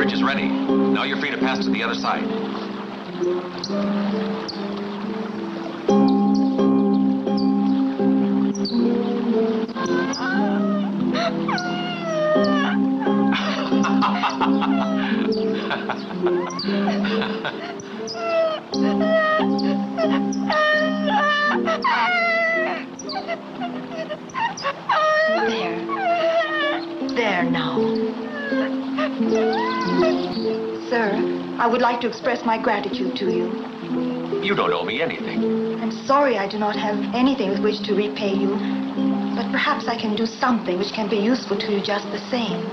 bridge is ready. Now you're free to pass to the other side. There now. Sir, I would like to express my gratitude to you. You don't owe me anything. I'm sorry I do not have anything with which to repay you, but perhaps I can do something which can be useful to you just the same.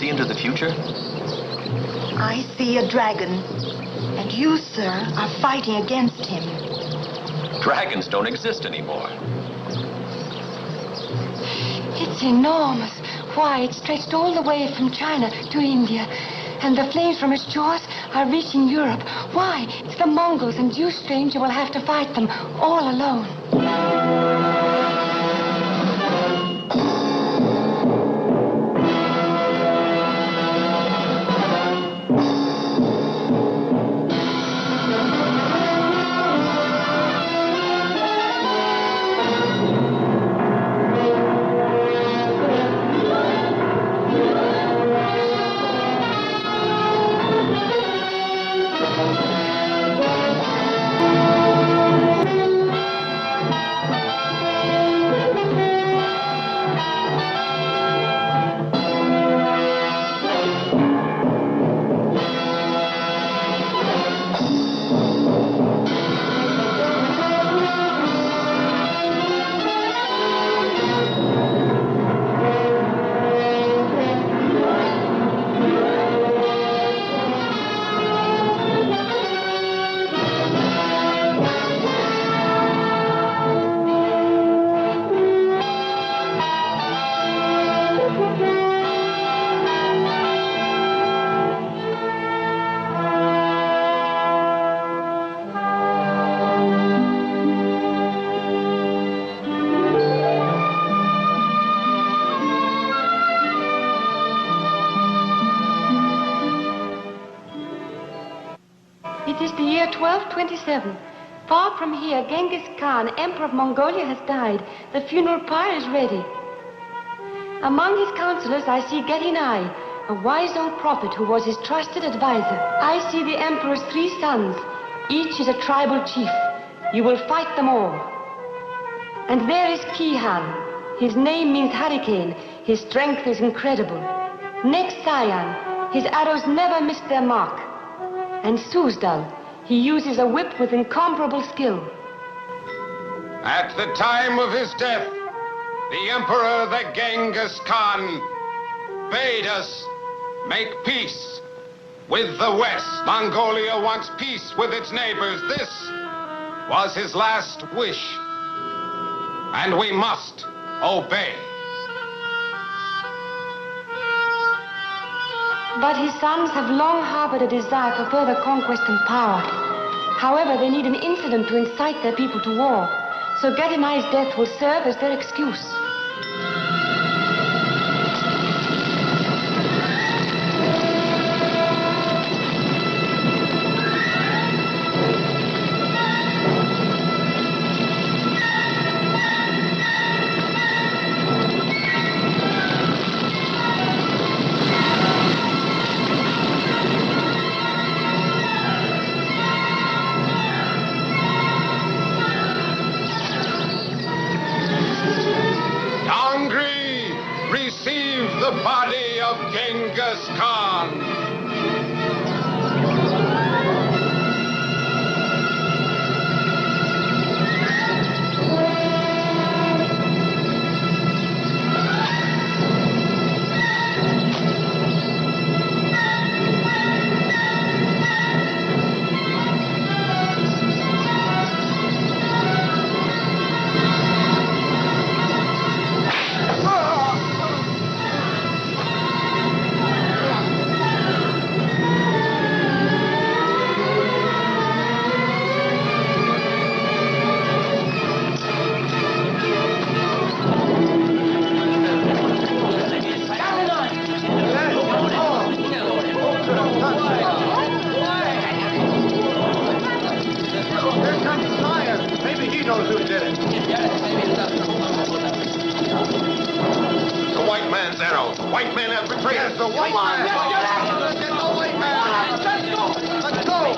Into the future? I see a dragon, and you, sir, are fighting against him. Dragons don't exist anymore. It's enormous. Why, it stretched all the way from China to India, and the flames from its jaws are reaching Europe. Why, it's the Mongols, and you, stranger, will have to fight them all alone. It is the year 1227. Far from here, Genghis Khan, Emperor of Mongolia, has died. The funeral pyre is ready. Among his counselors, I see Geti-Nai, a wise old prophet who was his trusted advisor. I see the emperor's 3 sons. Each is a tribal chief. You will fight them all. And there is Kihan. His name means hurricane. His strength is incredible. Next, Sayan. His arrows never miss their mark. And Suzdal. He uses a whip with incomparable skill. At the time of his death, the Emperor, the Genghis Khan, bade us make peace with the West. Mongolia wants peace with its neighbors. This was his last wish, and we must obey. But his sons have long harbored a desire for further conquest and power. However, they need an incident to incite their people to war. So Geti-Nai's death will serve as their excuse. The body of Genghis Khan. White men have betrayed us. The white man. Let's get the white man. Let's go.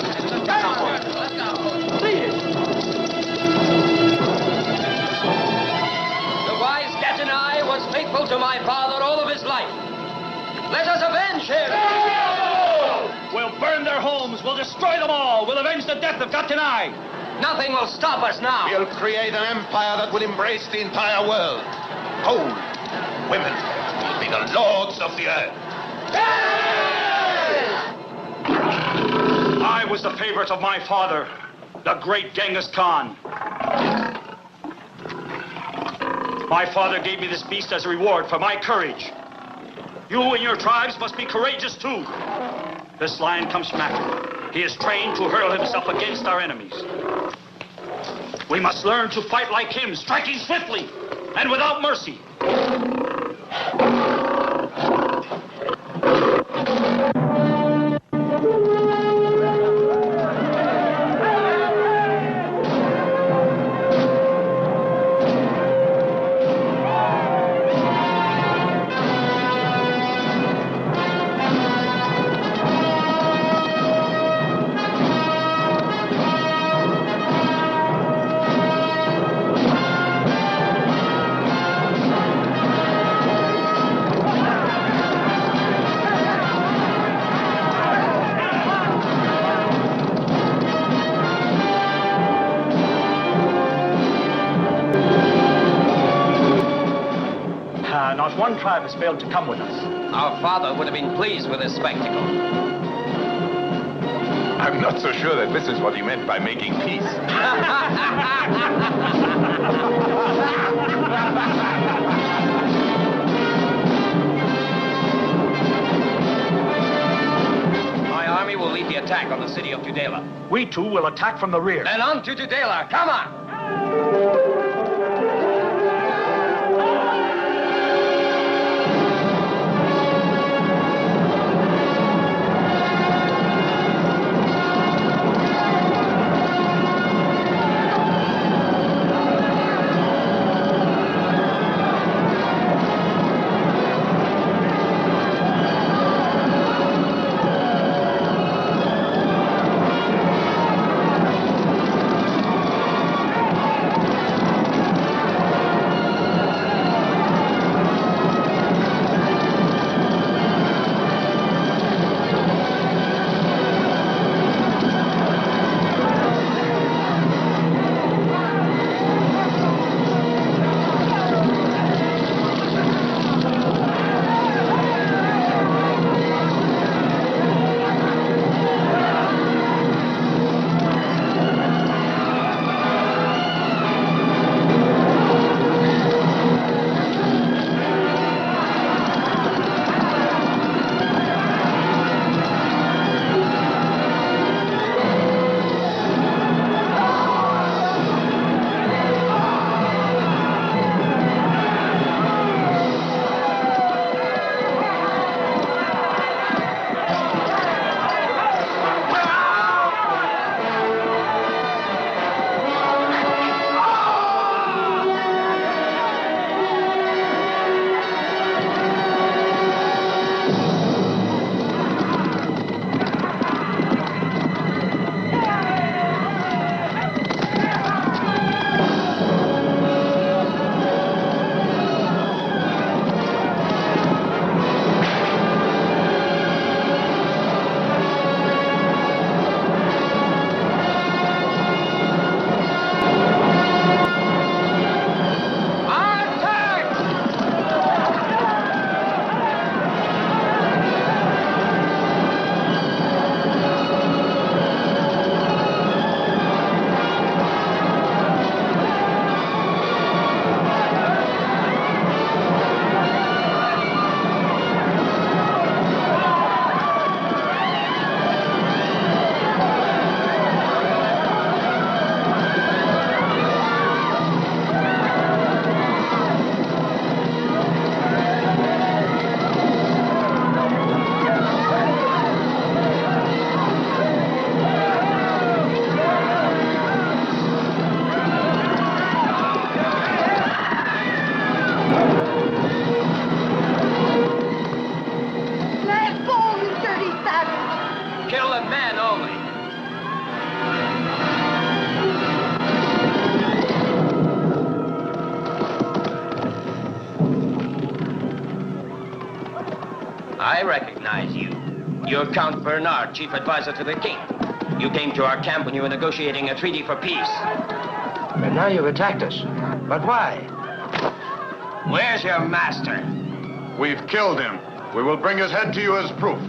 The wise Gatinai was faithful to my father all of his life. Let us avenge him! We'll burn their homes. We'll destroy them all. We'll avenge the death of Gatinai. Nothing will stop us now. We'll create an empire that will embrace the entire world. Gold, women will be the lords of the earth. I was the favorite of my father, the great Genghis Khan. My father gave me this beast as a reward for my courage. You and your tribes must be courageous too. This lion comes from Africa. He is trained to hurl himself against our enemies. We must learn to fight like him, striking swiftly and without mercy. Not one tribe has failed to come with us. Our father would have been pleased with this spectacle. I'm not so sure that this is what he meant by making peace. My army will lead the attack on the city of Tudela. We too will attack from the rear. Then on to Tudela. Come on! I recognize you. You're Count Bernard, chief advisor to the king. You came to our camp when you were negotiating a treaty for peace. And now you've attacked us. But why? Where's your master? We've killed him. We will bring his head to you as proof.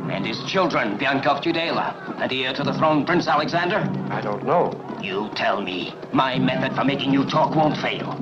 And his children, Bianca of Tudela, and heir to the throne, Prince Alexander? I don't know. You tell me. My method for making you talk won't fail.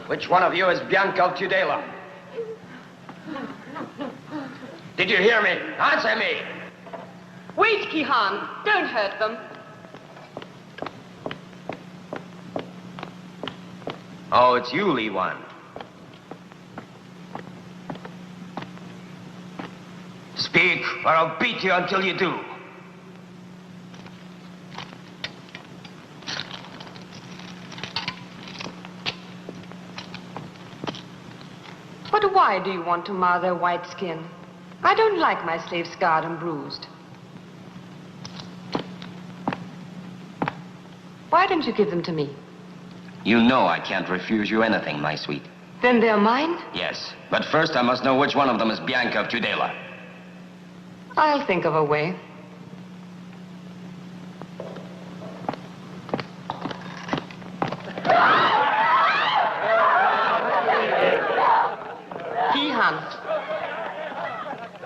Which one of you is Bianca of Tudela? Did you hear me? Answer me! Wait, Kihan. Don't hurt them. Oh, it's you, Li Wan. Speak, or I'll beat you until you do. But why do you want to mar their white skin? I don't like my slaves scarred and bruised. Why don't you give them to me? You know I can't refuse you anything, my sweet. Then they're mine? Yes, but first I must know which one of them is Bianca of Tudela. I'll think of a way. Kihan.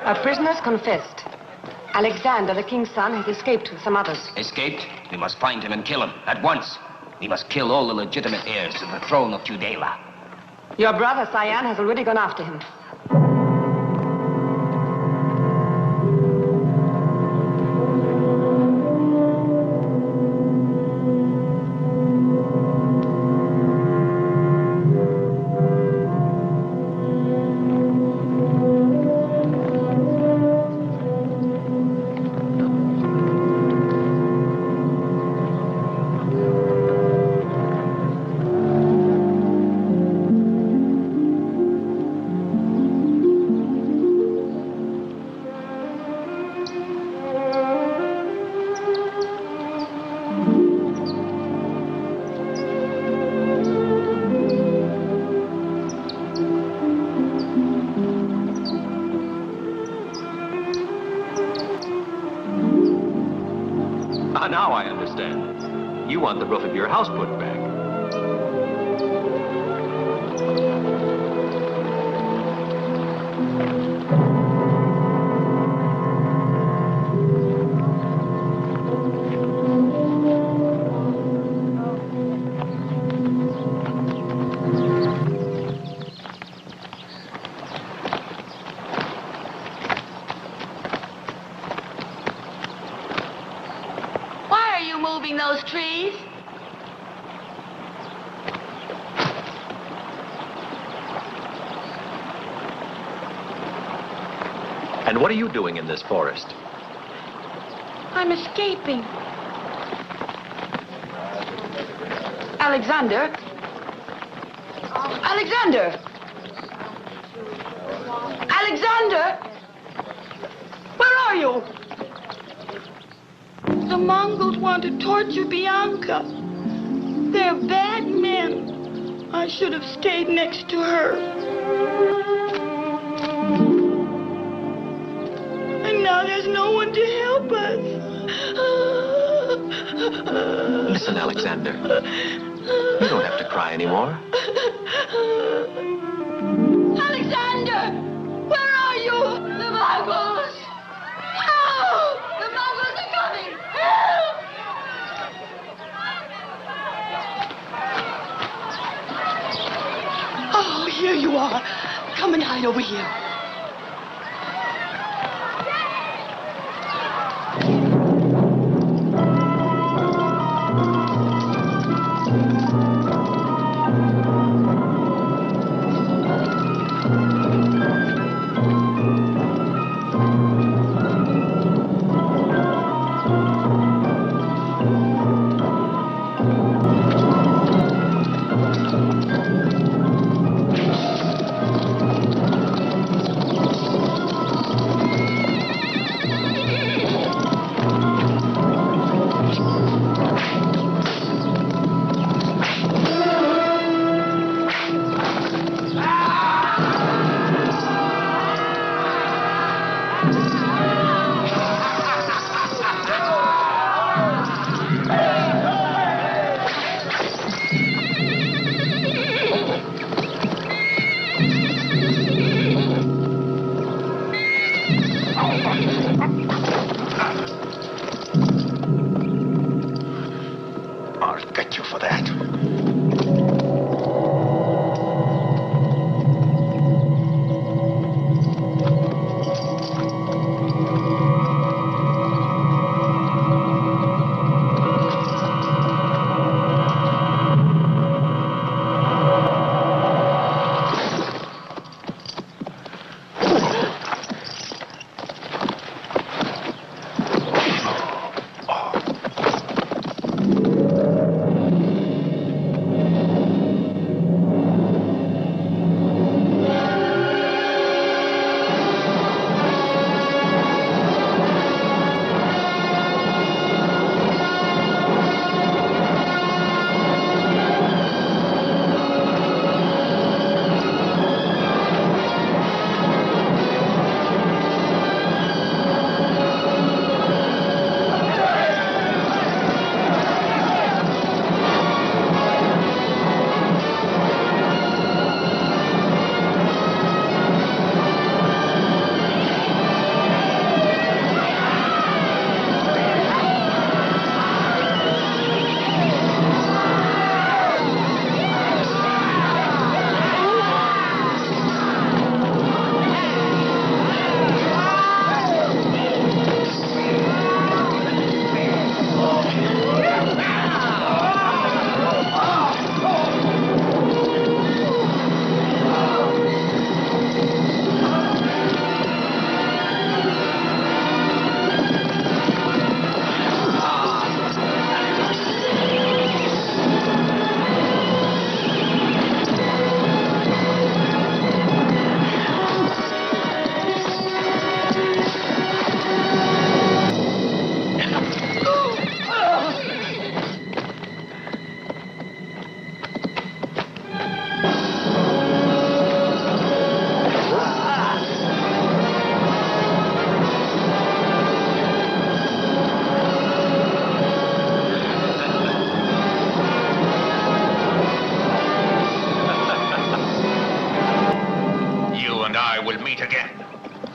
Our prisoners confessed. Alexander, the king's son, has escaped with some others. Escaped? We must find him and kill him at once. We must kill all the legitimate heirs to the throne of Tudela. Your brother, Cyan, has already gone after him. Now I understand. You want the roof of your house put back. Those trees? And what are you doing in this forest? I'm escaping. Alexander? Alexander! Alexander! Where are you? The Mongols want to torture Bianca. They're bad men. I should have stayed next to her. And now there's no one to help us. Listen, Alexander. You don't have to cry anymore. Alexander! Where are you? The Mongols! Help! The Mongols are coming! Help! Oh, here you are. Come and hide over here. I'll get you for that.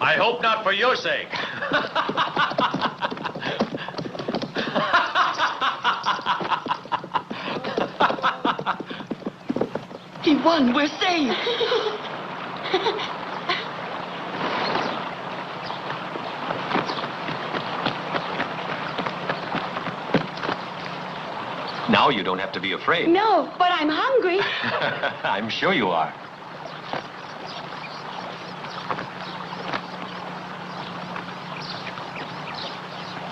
I hope not for your sake. He won. We're saved. Now you don't have to be afraid. No, but I'm hungry. I'm sure you are.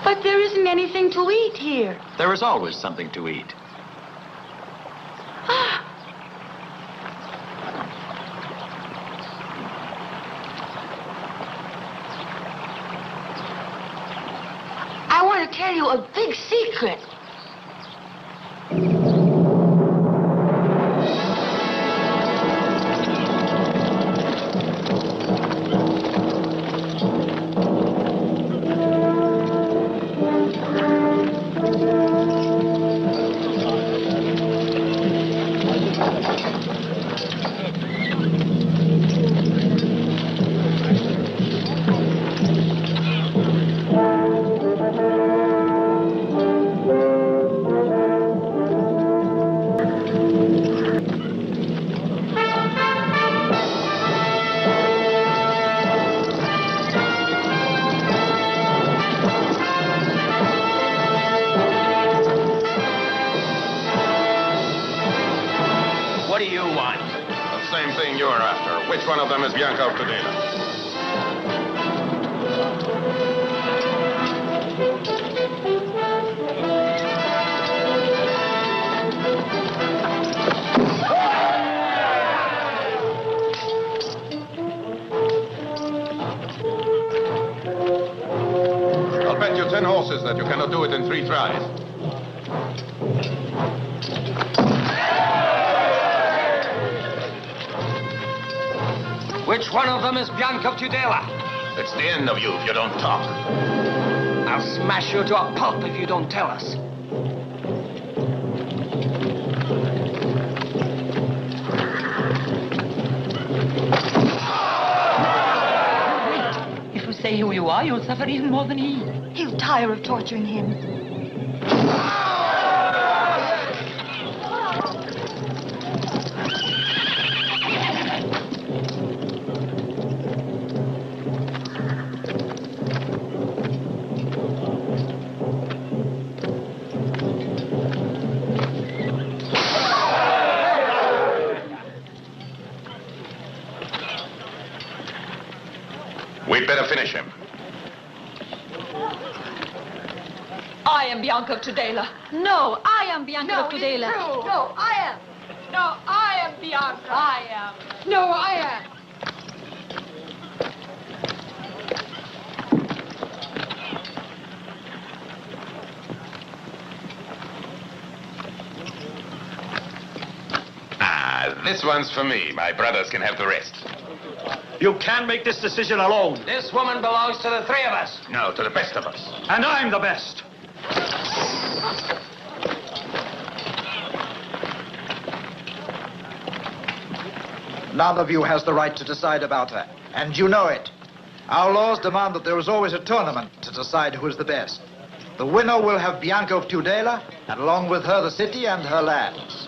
But there isn't anything to eat here. There is always something to eat. I want to tell you a big secret. What do you want? The same thing you're after. Which one of them is Bianca of Tudela? I'll bet you 10 horses that you cannot do it in 3 tries. Which one of them is Bianca of Tudela? It's the end of you if you don't talk. I'll smash you to a pulp if you don't tell us. If you say who you are, you'll suffer even more than he. He'll tire of torturing him. We'd better finish him. I am Bianca of Tudela. No, I am Bianca of Tudela. No, I am. No, I am Bianca. I am. No, I am. This one's for me. My brothers can have the rest. You can't make this decision alone. This woman belongs to the 3 of us. No, to the best of us. And I'm the best. None of you has the right to decide about her, and you know it. Our laws demand that there is always a tournament to decide who is the best. The winner will have Bianca of Tudela, and along with her the city and her lands.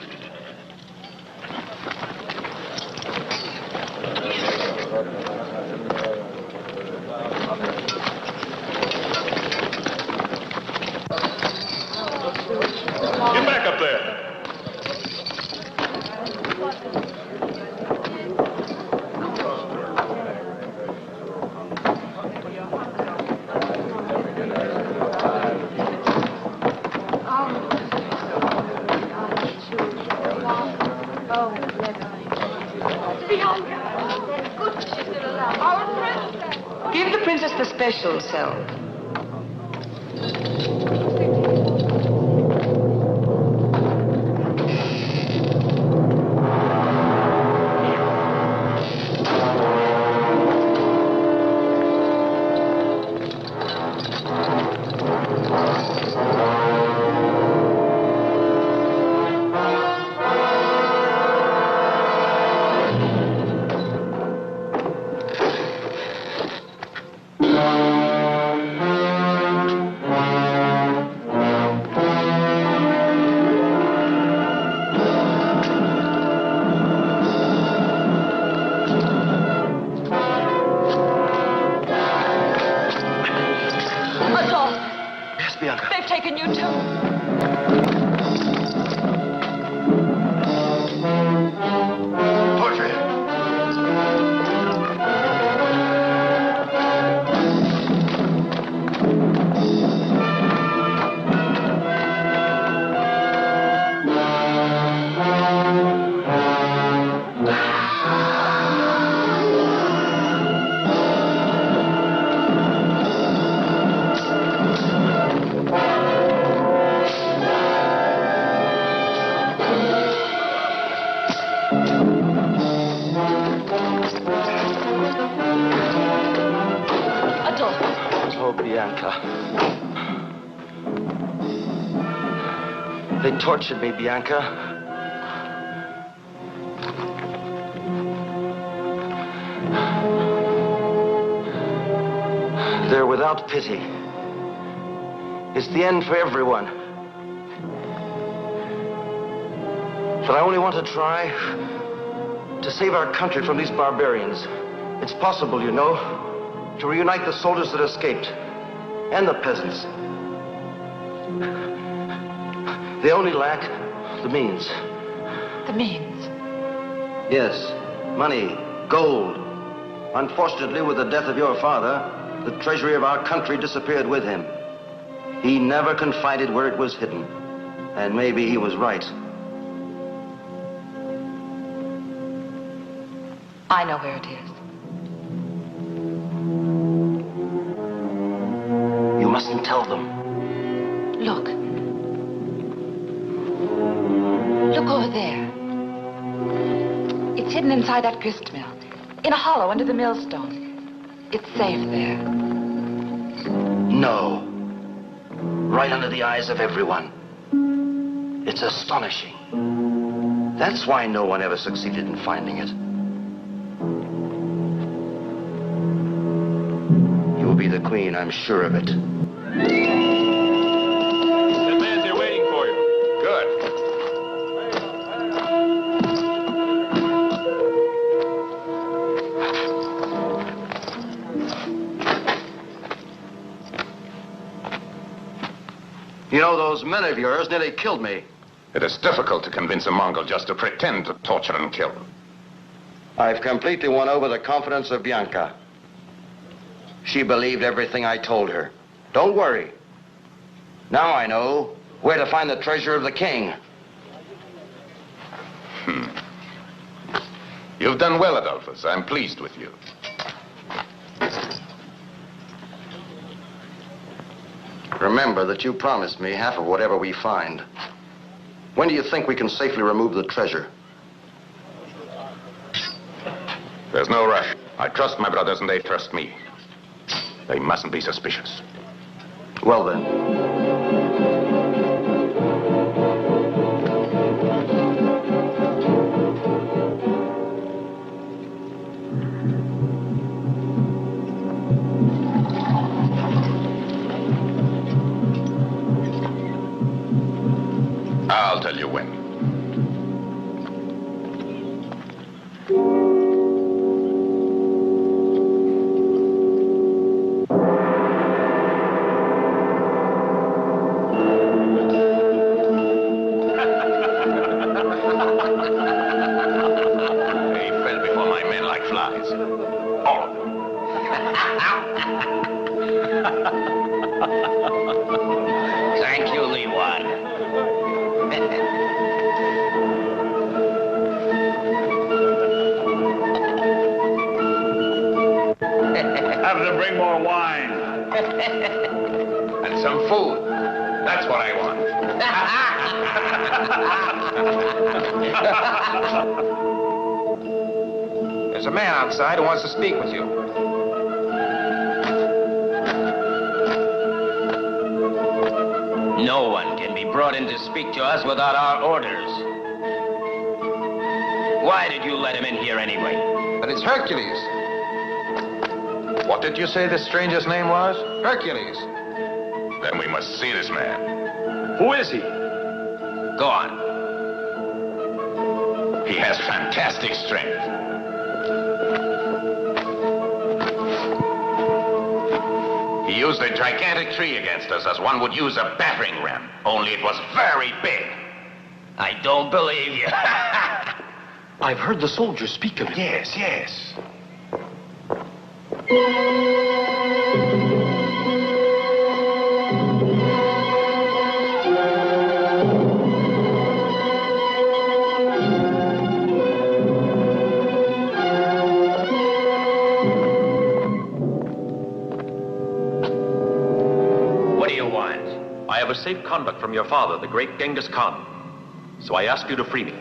Get back up there. Give the princess the special cell. They've taken you too. Torture him. Bianca. They tortured me, Bianca. They're without pity. It's the end for everyone. But I only want to try to save our country from these barbarians. It's possible, you know, to reunite the soldiers that escaped and the peasants. They only lack the means. The means? Yes, money, gold. Unfortunately, with the death of your father, the treasury of our country disappeared with him. He never confided where it was hidden. And maybe he was right. I know where it is. You mustn't tell them. Look. Look over there. It's hidden inside that grist mill, in a hollow under the millstone. It's safe there. No. Right under the eyes of everyone. It's astonishing. That's why no one ever succeeded in finding it. You'll be the queen, I'm sure of it. That man's there waiting for you. Good. You know, those men of yours nearly killed me. It is difficult to convince a Mongol just to pretend to torture and kill. I've completely won over the confidence of Bianca. She believed everything I told her. Don't worry. Now I know where to find the treasure of the king. You've done well, Adolphus. I'm pleased with you. Remember that you promised me half of whatever we find. When do you think we can safely remove the treasure? There's no rush. I trust my brothers and they trust me. They mustn't be suspicious. Well then. I'll tell you when. They fell before my men like flies. All of them. Thank you, Leeward. Have them bring more wine. And some food. That's what I want. There's a man outside who wants to speak with you. No one can be brought in to speak to us without our orders. Why did you let him in here anyway? But it's Hercules. What did you say this stranger's name was? Hercules. Then we must see this man. Who is he? Go on. He has fantastic strength. He used a gigantic tree against us as one would use a battering ram, only it was very big. I don't believe you. I've heard the soldiers speak of it. Yes, yes. What do you want? I have a safe conduct from your father, the great Genghis Khan. So I ask you to free me.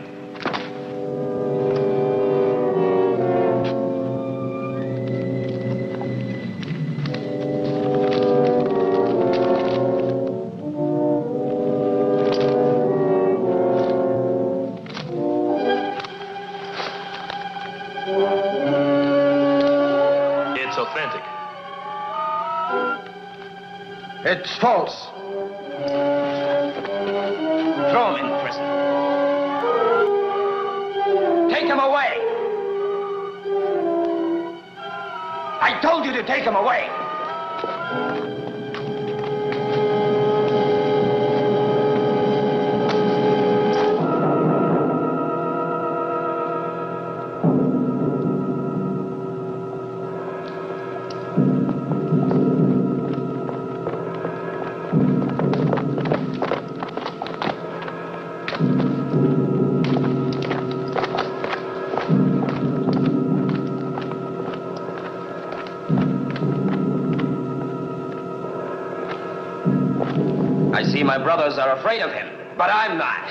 authentic. It's false. Throw him in prison. Take him away. I told you to take him away. I see my brothers are afraid of him, but I'm not.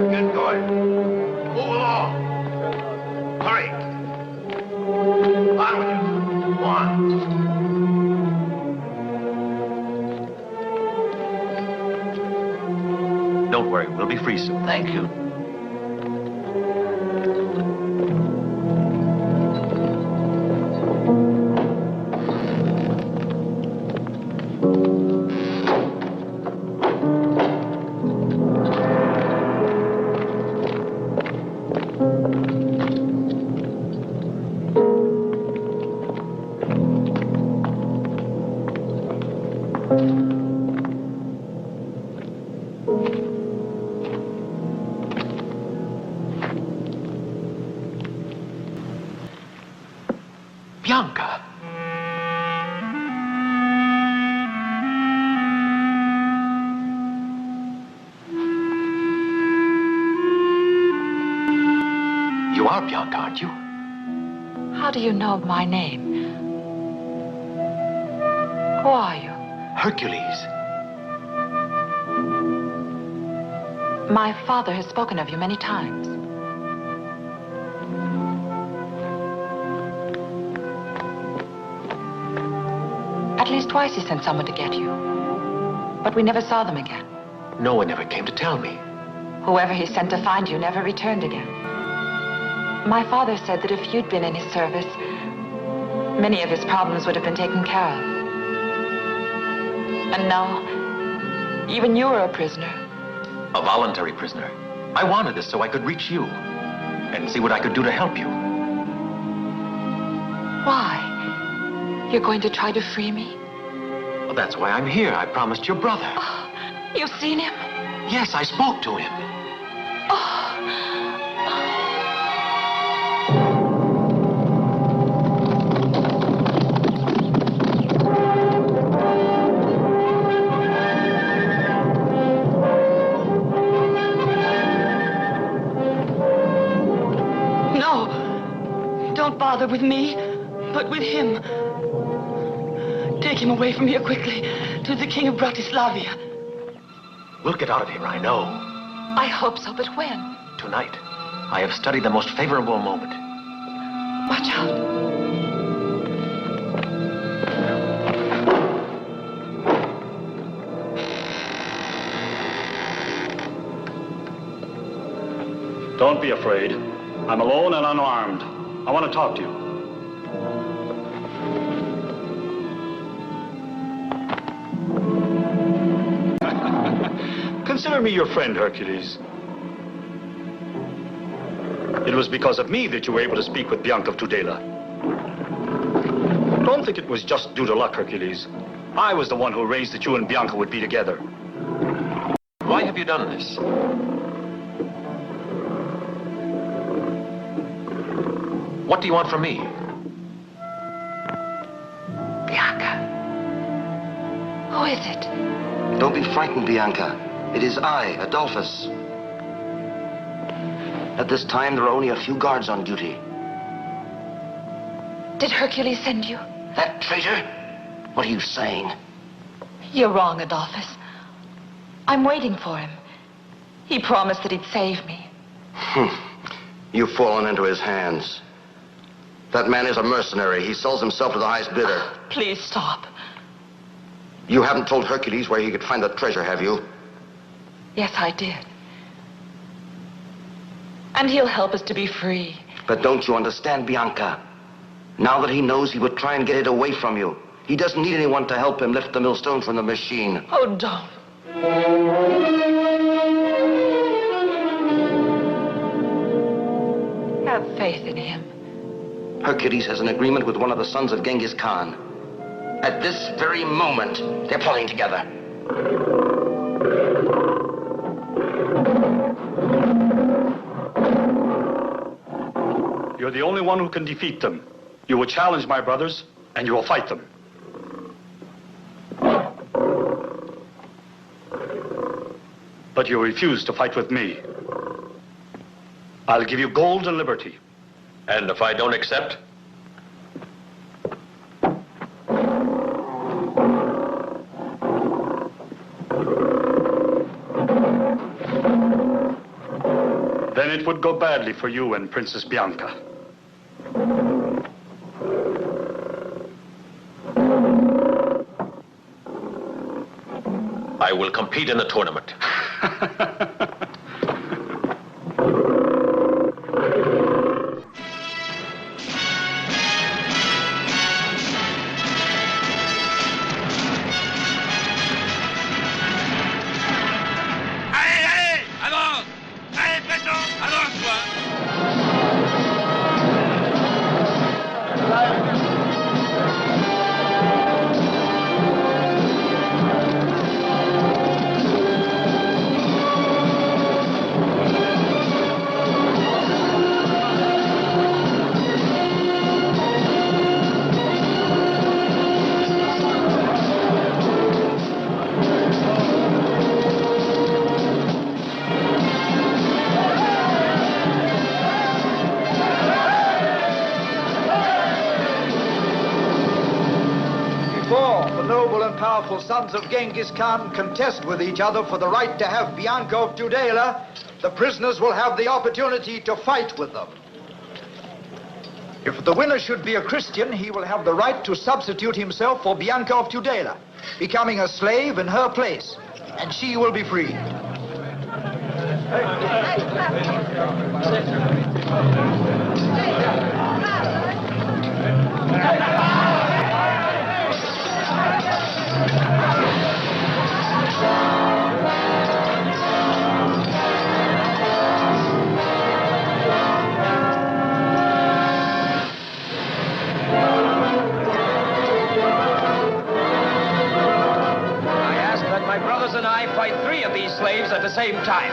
Get going. Move along. Hurry. On with you. Go on. Don't worry, we'll be free soon. Thank you. Bianca! You are Bianca, aren't you? How do you know my name? Who are you? Hercules. My father has spoken of you many times. At least twice he sent someone to get you. But we never saw them again. No one ever came to tell me. Whoever he sent to find you never returned again. My father said that if you'd been in his service, many of his problems would have been taken care of. And now, even you are a prisoner. A voluntary prisoner. I wanted this so I could reach you and see what I could do to help you. Why? You're going to try to free me? Well, that's why I'm here. I promised your brother. Oh, you've seen him? Yes, I spoke to him. Don't bother with me, but with him. Take him away from here quickly to the King of Bratislavia. We'll get out of here, I know. I hope so, but when? Tonight. I have studied the most favorable moment. Watch out. Don't be afraid. I'm alone and unarmed. I want to talk to you. Consider me your friend, Hercules. It was because of me that you were able to speak with Bianca of Tudela. Don't think it was just due to luck, Hercules. I was the one who arranged that you and Bianca would be together. Why have you done this? What do you want from me? Bianca. Who is it? Don't be frightened, Bianca. It is I, Adolphus. At this time, there are only a few guards on duty. Did Hercules send you? That traitor? What are you saying? You're wrong, Adolphus. I'm waiting for him. He promised that he'd save me. You've fallen into his hands. That man is a mercenary. He sells himself to the highest bidder. Please stop. You haven't told Hercules where he could find the treasure, have you? Yes, I did. And he'll help us to be free. But don't you understand, Bianca? Now that he knows, he would try and get it away from you. He doesn't need anyone to help him lift the millstone from the machine. Oh, don't. Have faith in him. Hercules has an agreement with one of the sons of Genghis Khan. At this very moment, they're plotting together. You're the only one who can defeat them. You will challenge my brothers, and you will fight them. But you refuse to fight with me. I'll give you gold and liberty. And if I don't accept? Then it would go badly for you and Princess Bianca. I will compete in the tournament. Powerful sons of Genghis Khan contest with each other for the right to have Bianca of Tudela, the prisoners will have the opportunity to fight with them. If the winner should be a Christian, he will have the right to substitute himself for Bianca of Tudela, becoming a slave in her place, and she will be free. And I fight 3 of these slaves at the same time.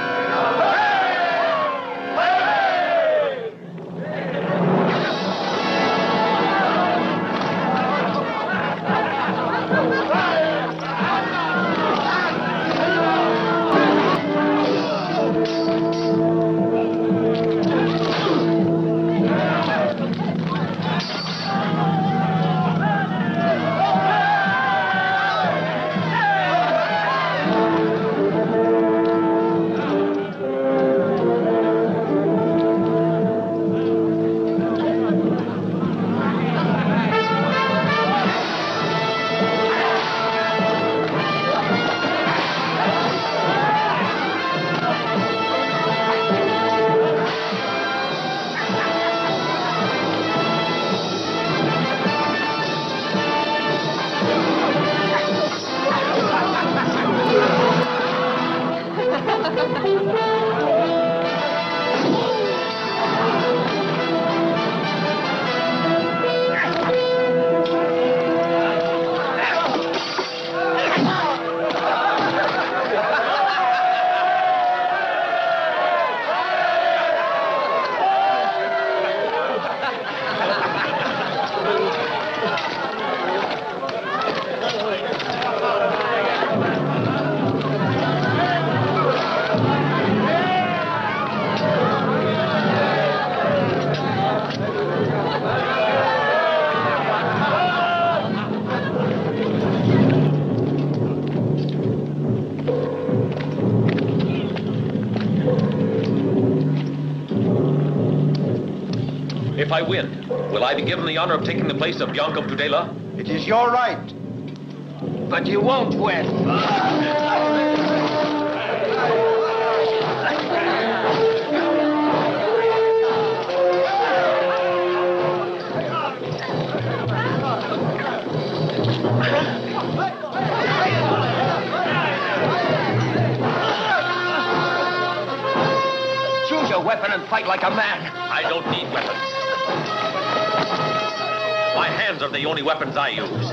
If I win, will I be given the honor of taking the place of Bianco of Tudela? It is your right. But you won't win. Choose your weapon and fight like a man. I don't need weapons. My hands are the only weapons I use.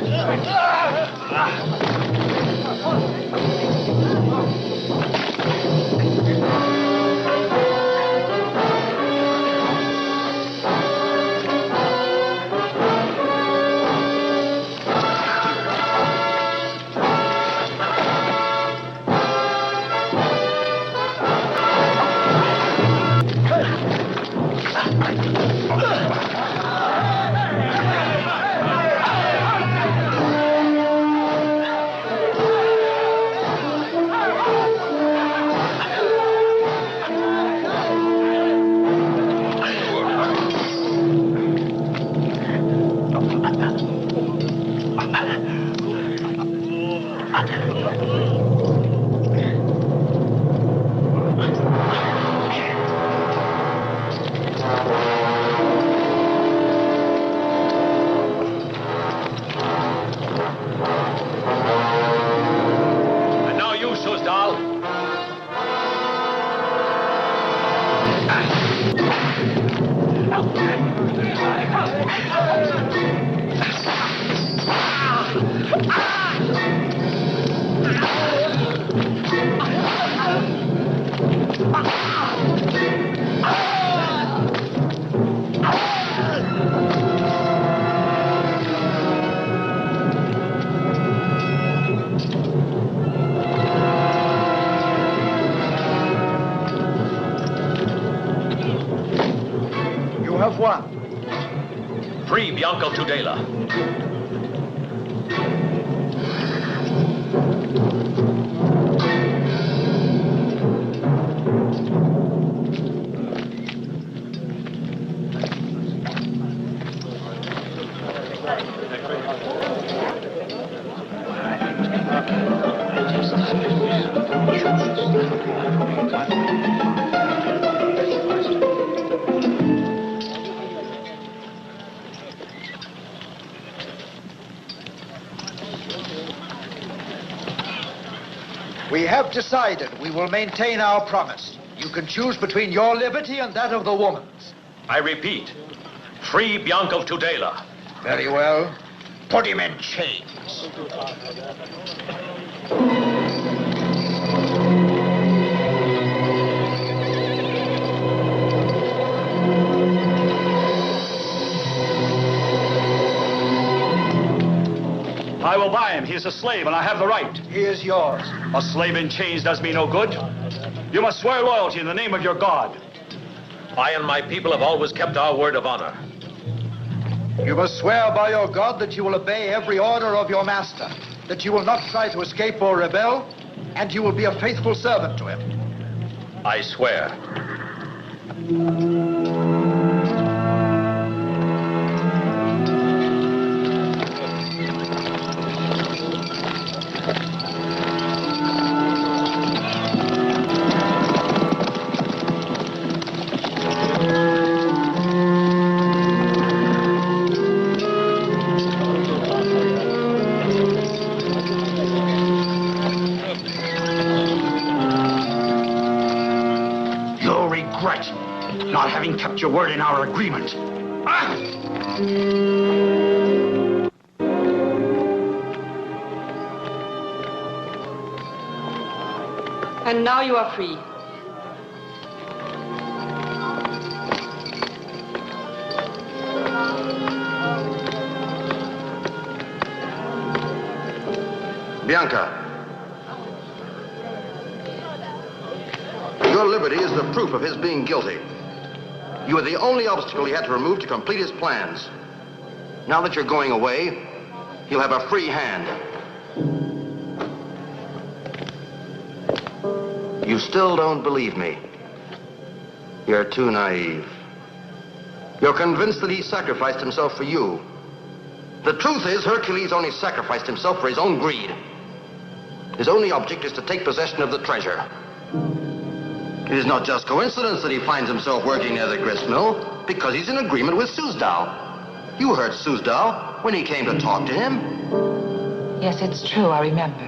You have won. Free Bianco Tudela. We have decided we will maintain our promise. You can choose between your liberty and that of the woman's. I repeat, free Bianco of Tudela. Very well. Put him in chains. I will buy him. He is a slave, and I have the right. He is yours. A slave in chains does me no good. You must swear loyalty in the name of your God. I and my people have always kept our word of honor. You must swear by your God that you will obey every order of your master, that you will not try to escape or rebel, and you will be a faithful servant to him. I swear. Not having kept your word in our agreement. Ah! And now you are free. Bianca. Your liberty is the proof of his being guilty. You were the only obstacle he had to remove to complete his plans. Now that you're going away, he'll have a free hand. You still don't believe me. You're too naive. You're convinced that he sacrificed himself for you. The truth is, Hercules only sacrificed himself for his own greed. His only object is to take possession of the treasure. It is not just coincidence that he finds himself working near the grist mill, because he's in agreement with Susdal. You heard Susdal when he came to talk to him. Yes, it's true, I remember.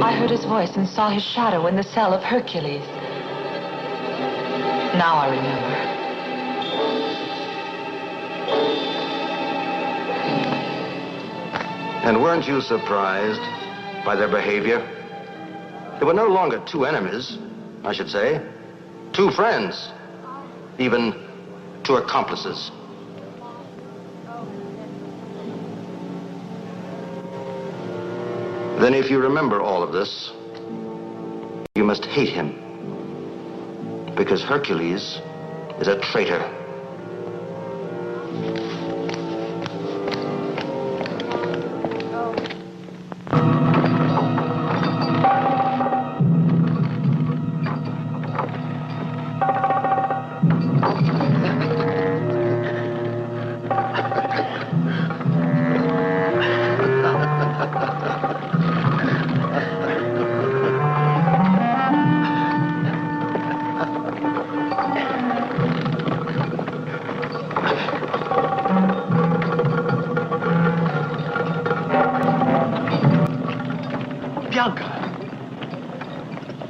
I heard his voice and saw his shadow in the cell of Hercules. Now I remember. And weren't you surprised by their behavior? They were no longer two enemies, I should say. Two friends. Even two accomplices. Then if you remember all of this, you must hate him. Because Hercules is a traitor.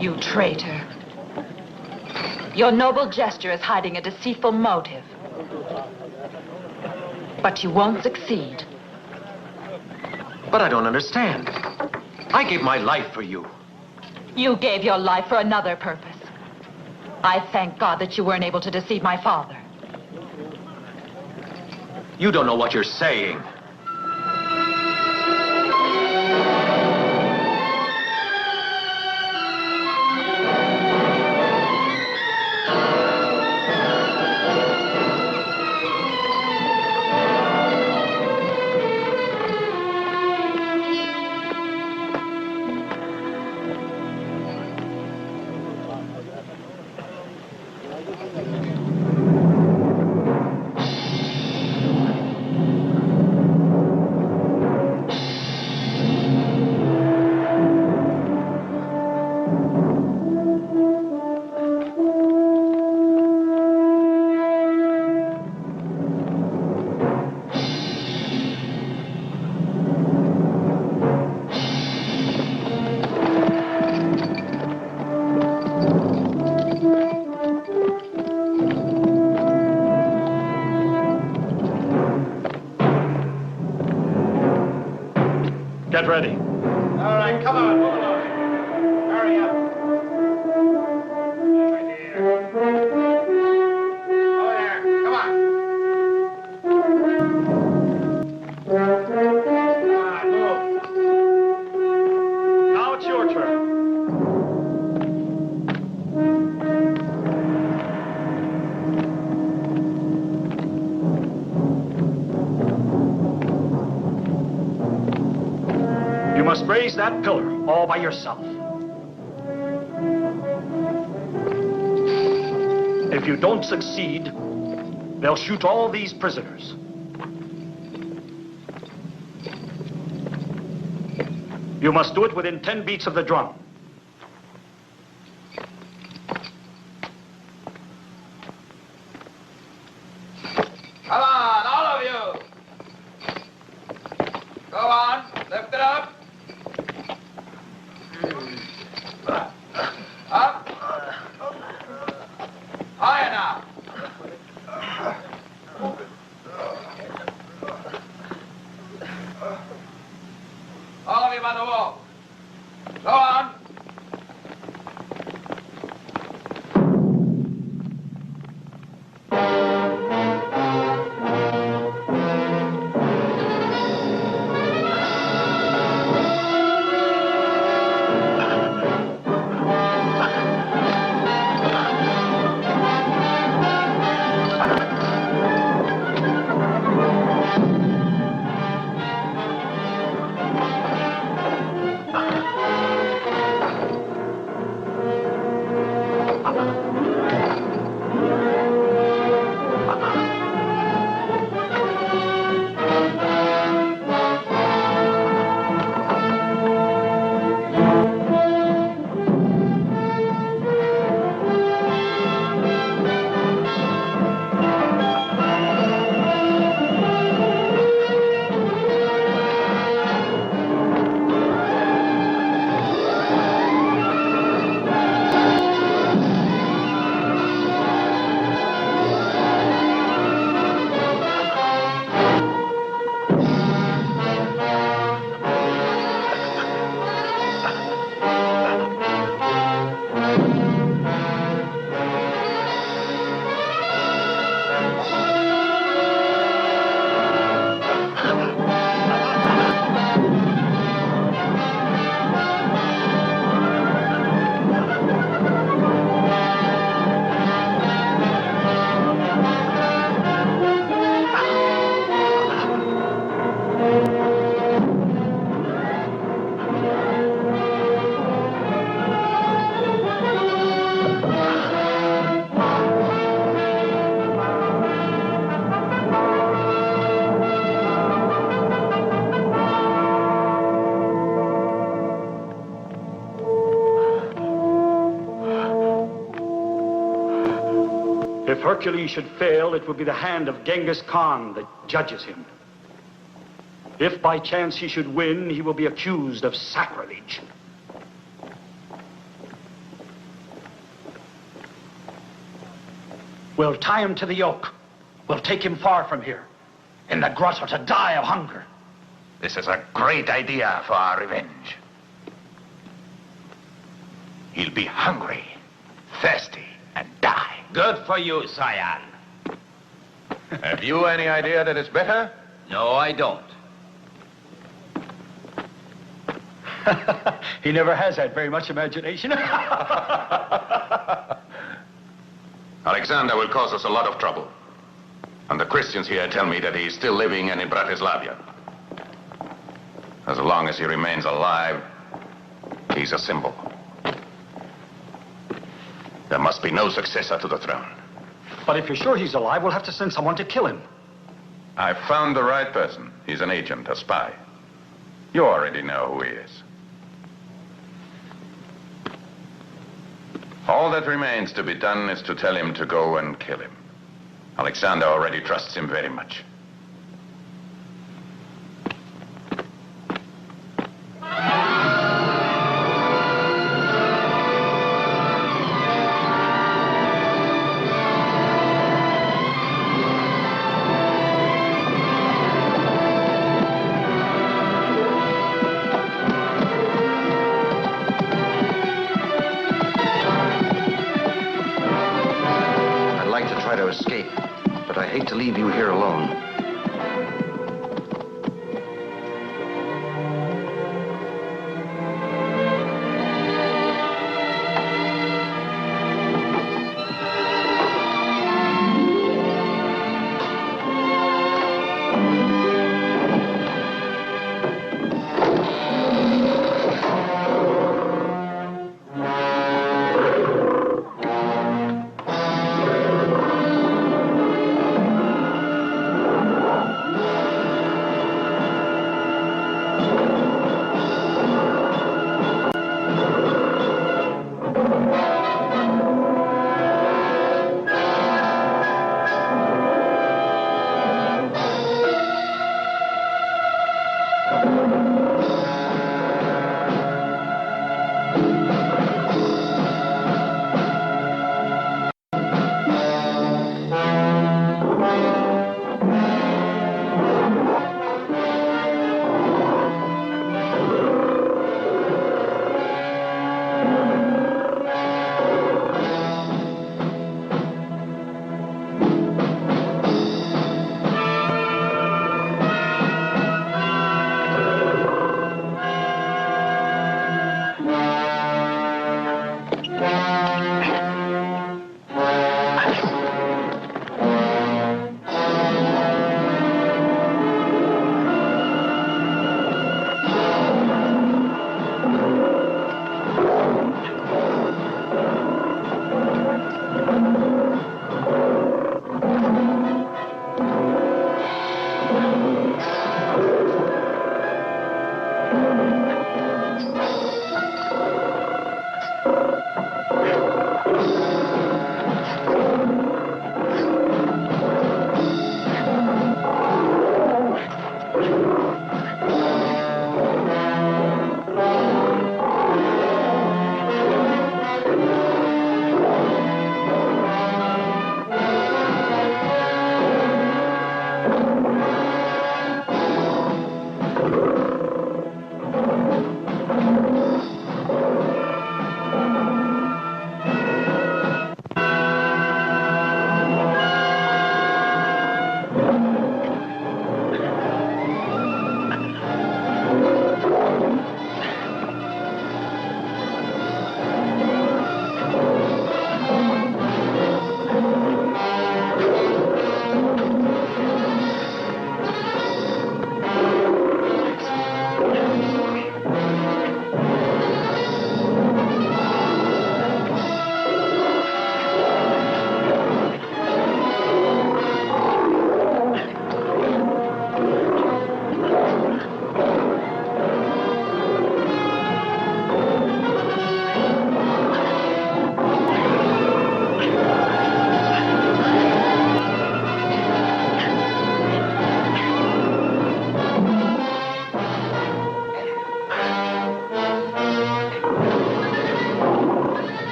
You traitor. Your noble gesture is hiding a deceitful motive. But you won't succeed. But I don't understand. I gave my life for you. You gave your life for another purpose. I thank God that you weren't able to deceive my father. You don't know what you're saying. Get ready. All right, come on, move along. Hurry up. Right here. Over there, come on. Come on, move. Now it's your turn. You must raise that pillar all by yourself. If you don't succeed, they'll shoot all these prisoners. You must do it within 10 beats of the drum. Come on, all of you. Go on, lift it up. Up. Higher now. All of you by the wall. Go on. If Hercules should fail, it will be the hand of Genghis Khan that judges him. If by chance he should win, he will be accused of sacrilege. We'll tie him to the yoke. We'll take him far from here, in the grotto to die of hunger. This is a great idea for our revenge. He'll be hungry, thirsty, and die. Good for you, Cyan. Have you any idea that it's better? No, I don't. He never has had very much imagination. Alexander will cause us a lot of trouble. And the Christians here tell me that he's still living in Bratislavia. As long as he remains alive, he's a symbol. There must be no successor to the throne. But if you're sure he's alive, we'll have to send someone to kill him. I've found the right person. He's an agent, a spy. You already know who he is. All that remains to be done is to tell him to go and kill him. Alexander already trusts him very much. Escape, but I hate to leave you here alone.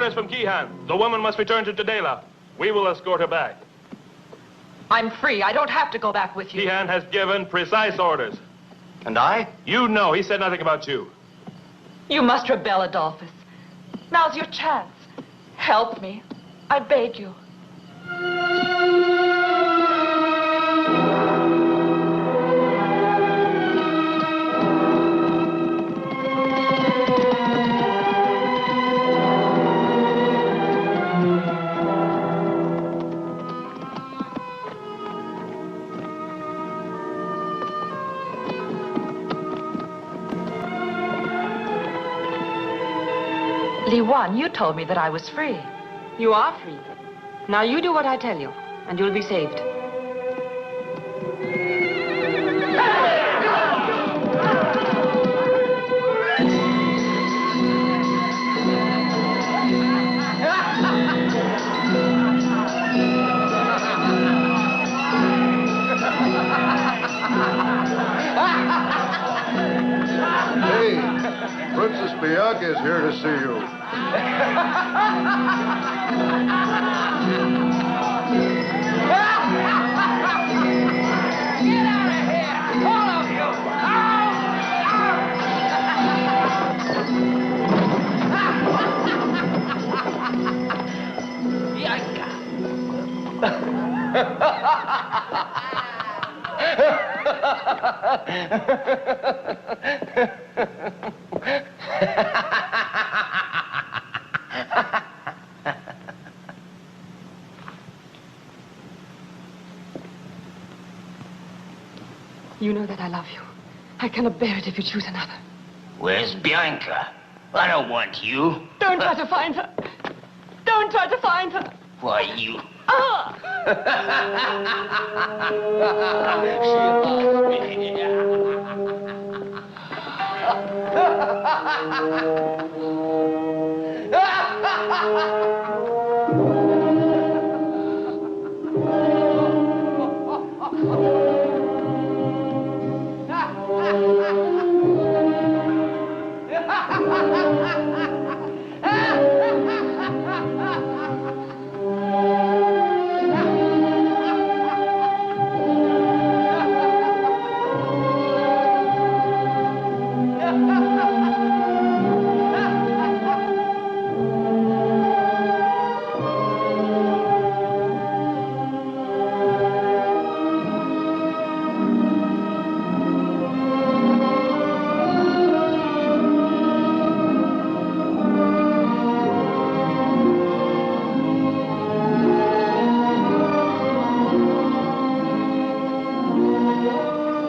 Orders from Kihan. The woman must return to Tudela. We will escort her back. I'm free. I don't have to go back with you. Kihan has given precise orders. And I? You know. He said nothing about you. You must rebel, Adolphus. Now's your chance. Help me. I beg you. Li-Wan, you told me that I was free. You are free. Now you do what I tell you, and you'll be saved. Hey, Princess Bianca is here to see you. Get out of here! All of you! You know that I love you. I cannot bear it if you choose another. Where's Bianca? I don't want you. Don't try to find her. Don't try to find her. Why, you... Ah!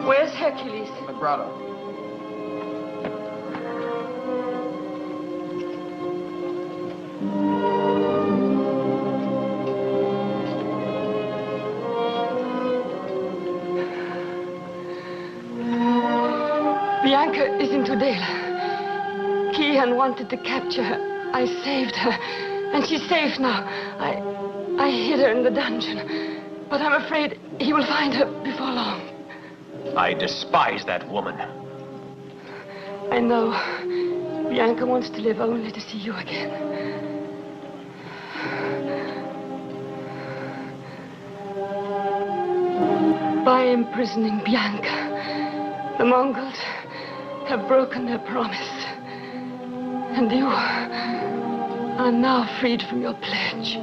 Where's Hercules? In the grotto. Bianca is in Tudela. Kihan wanted to capture her. I saved her, and she's safe now. I hid her in the dungeon, but I'm afraid he will find her before long. I despise that woman. I know. Bianca wants to live only to see you again. By imprisoning Bianca, the Mongols have broken their promise. And you are now freed from your pledge.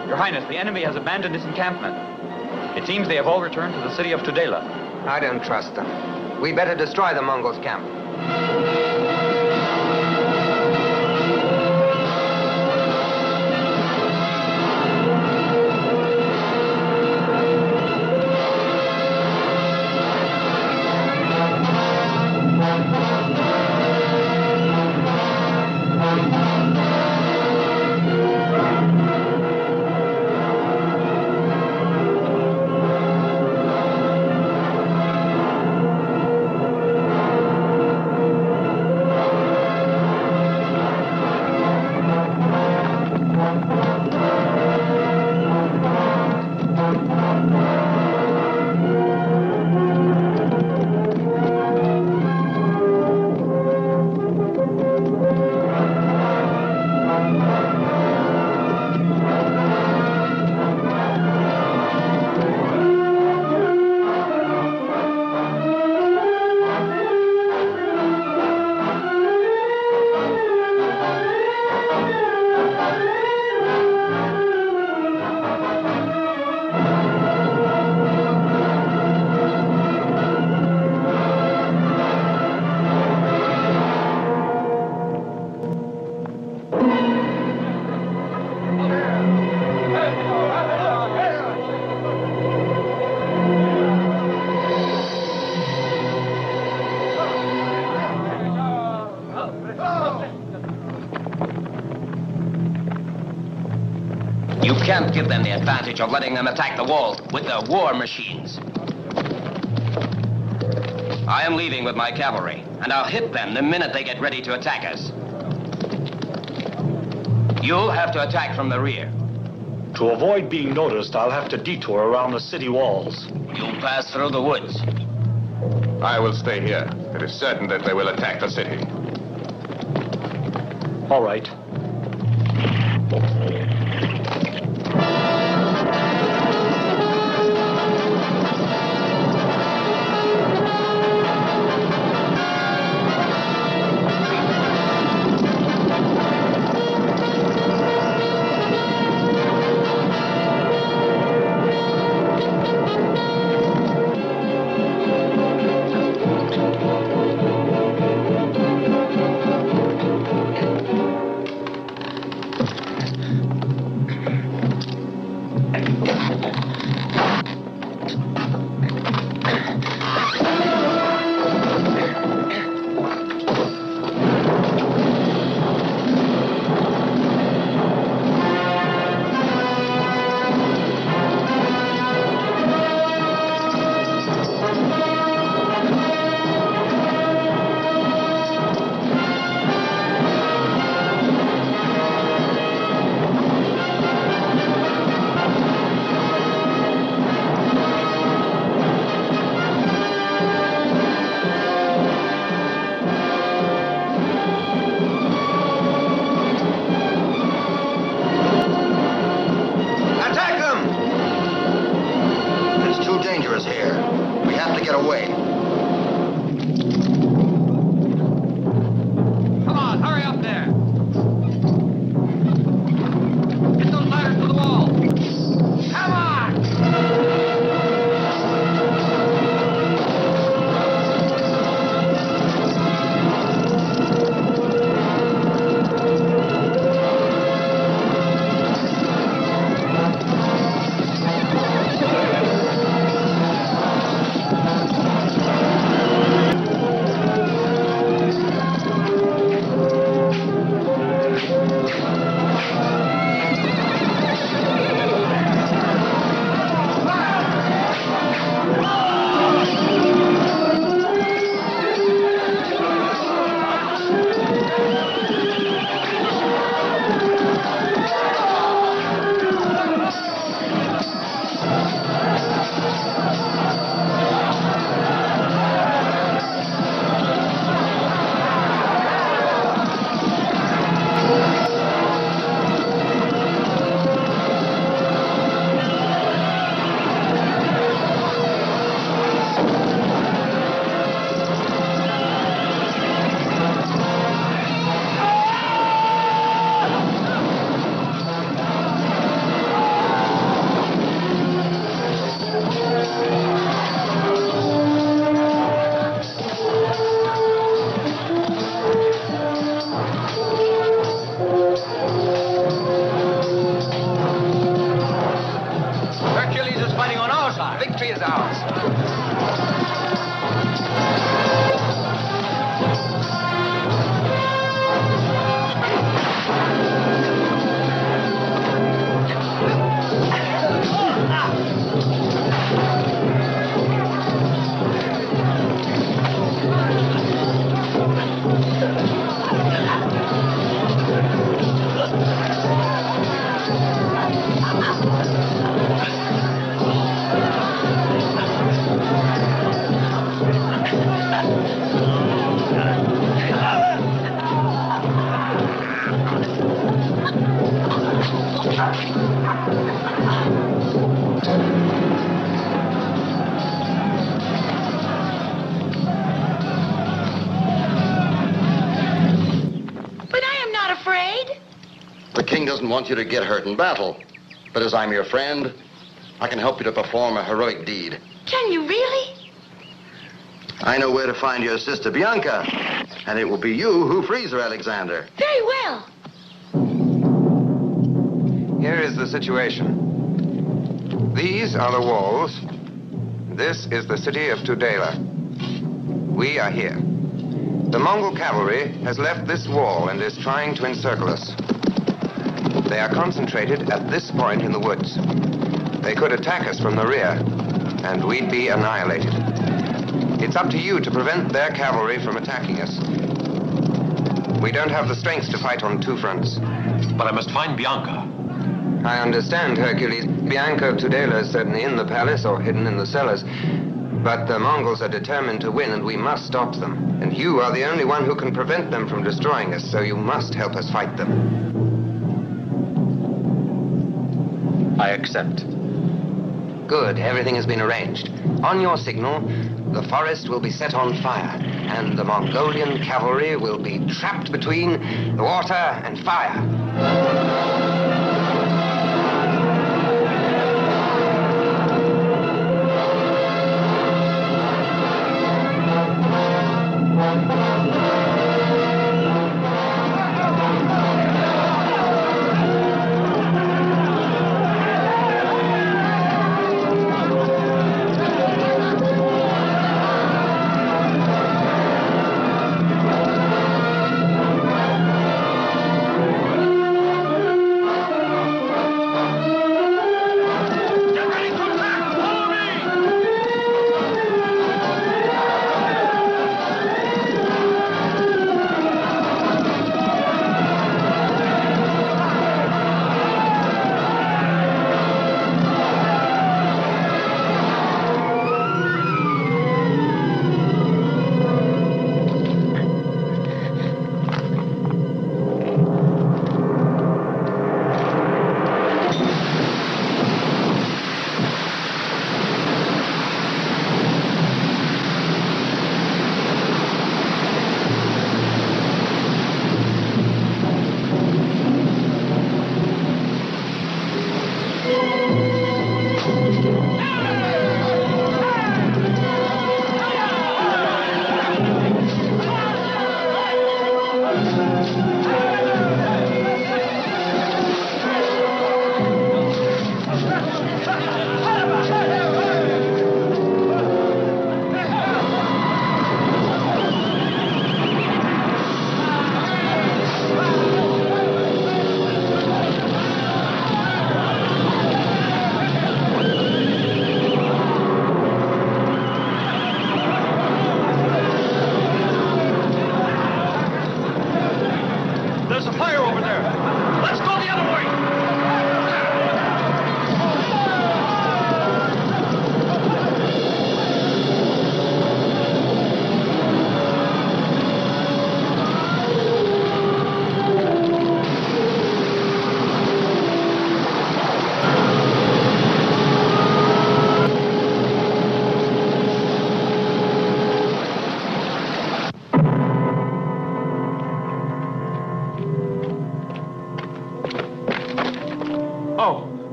Your Highness, the enemy has abandoned his encampment. It seems they have all returned to the city of Tudela. I don't trust them. We better destroy the Mongols' camp. You can't give them the advantage of letting them attack the walls with their war machines. I am leaving with my cavalry, and I'll hit them the minute they get ready to attack us. You'll have to attack from the rear. To avoid being noticed, I'll have to detour around the city walls. You'll pass through the woods. I will stay here. It is certain that they will attack the city. All right. king doesn't want you to get hurt in battle. But as I'm your friend, I can help you to perform a heroic deed. Can you really? I know where to find your sister Bianca, and it will be you who frees her, Alexander. Very well. Here is the situation. These are the walls. This is the city of Tudela. We are here. The Mongol cavalry has left this wall and is trying to encircle us. They are concentrated at this point in the woods. They could attack us from the rear, and we'd be annihilated. It's up to you to prevent their cavalry from attacking us. We don't have the strength to fight on two fronts. But I must find Bianca. I understand, Hercules. Bianca of Tudela is certainly in the palace or hidden in the cellars. But the Mongols are determined to win, and we must stop them. And you are the only one who can prevent them from destroying us, so you must help us fight them. I accept. Good. Everything has been arranged. On your signal, the forest will be set on fire, and the Mongolian cavalry will be trapped between the water and fire.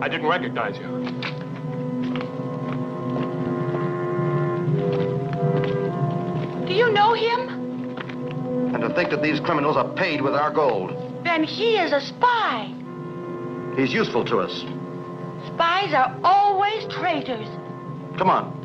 I didn't recognize you. Do you know him? And to think that these criminals are paid with our gold. Then he is a spy. He's useful to us. Spies are always traitors. Come on.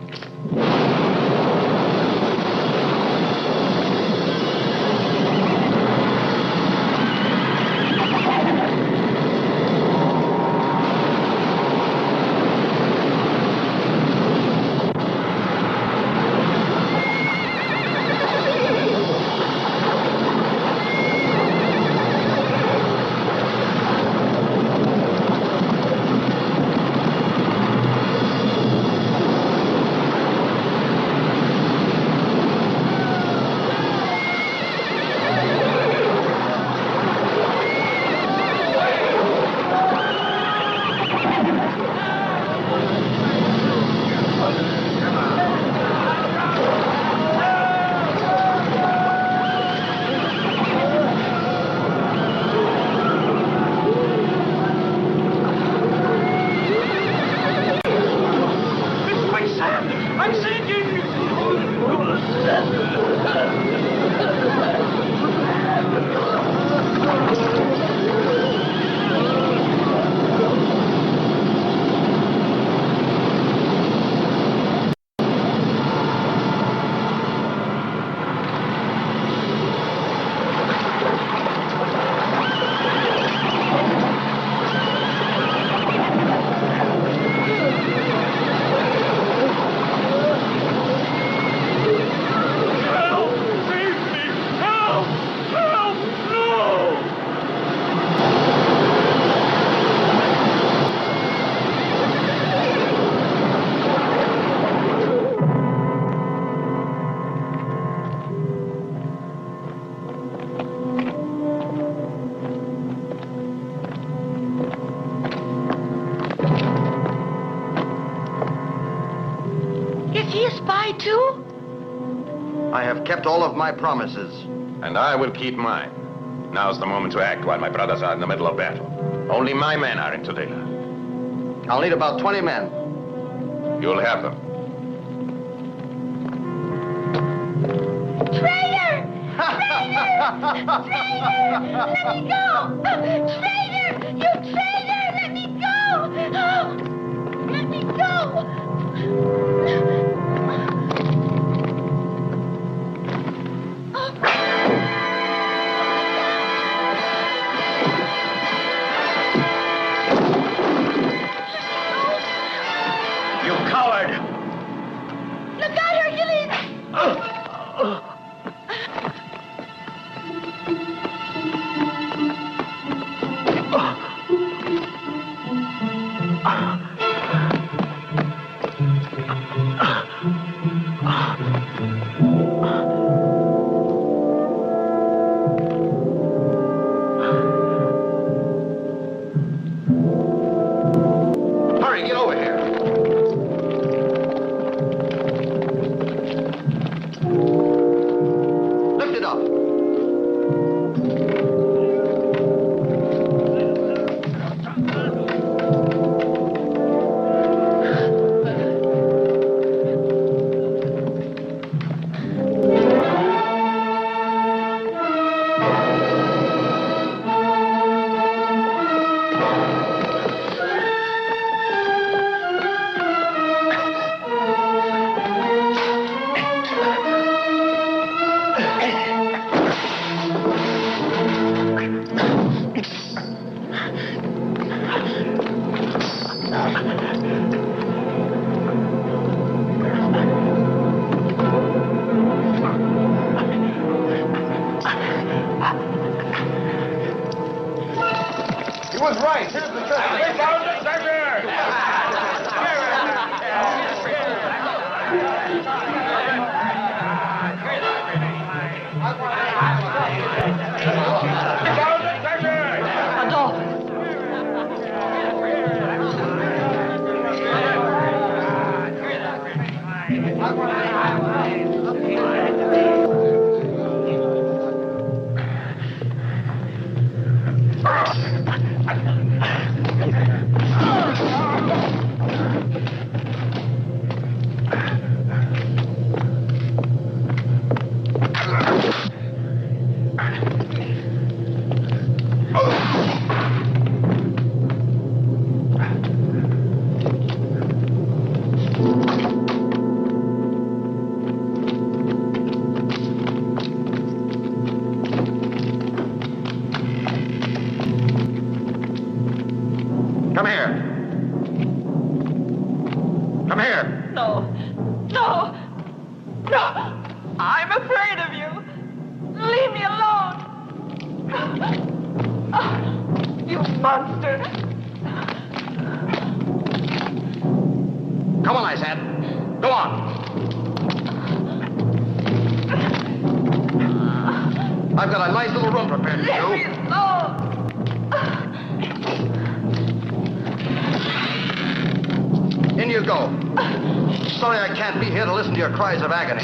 Is he a spy, too? I have kept all of my promises. And I will keep mine. Now's the moment to act while my brothers are in the middle of battle. Only my men are in Tudela. I'll need about 20 men. You'll have them. Traitor! Traitor! Traitor! Let me go! Traitor! You traitor! Let me go! Oh, let me go! You coward! Look out, Hercules! Hurry, get over here. Lift it up. He was right. Here's the Come here. Come here. No. No. No. I'm afraid of you. Leave me alone. You monster. Come on, I said. Go on. I've got a nice little room prepared for Leave you. me alone. In you go. Sorry I can't be here to listen to your cries of agony.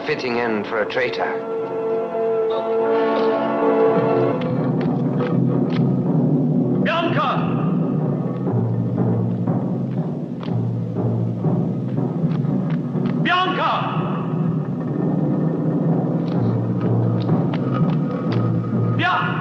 fitting end for a traitor. Bianca! Bianca! Bianca!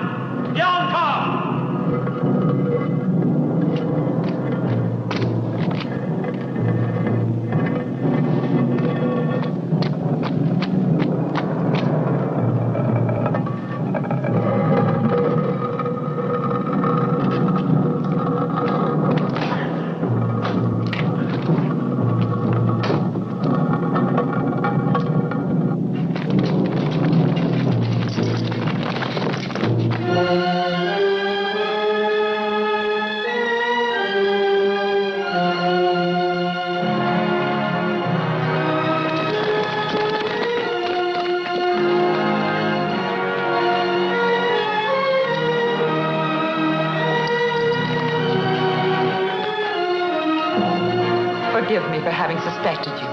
Forgive me for having suspected you.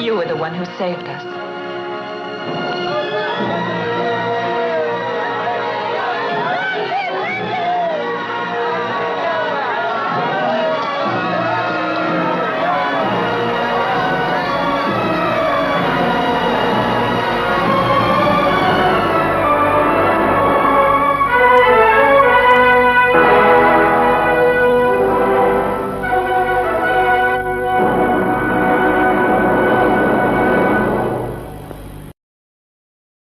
You were the one who saved us.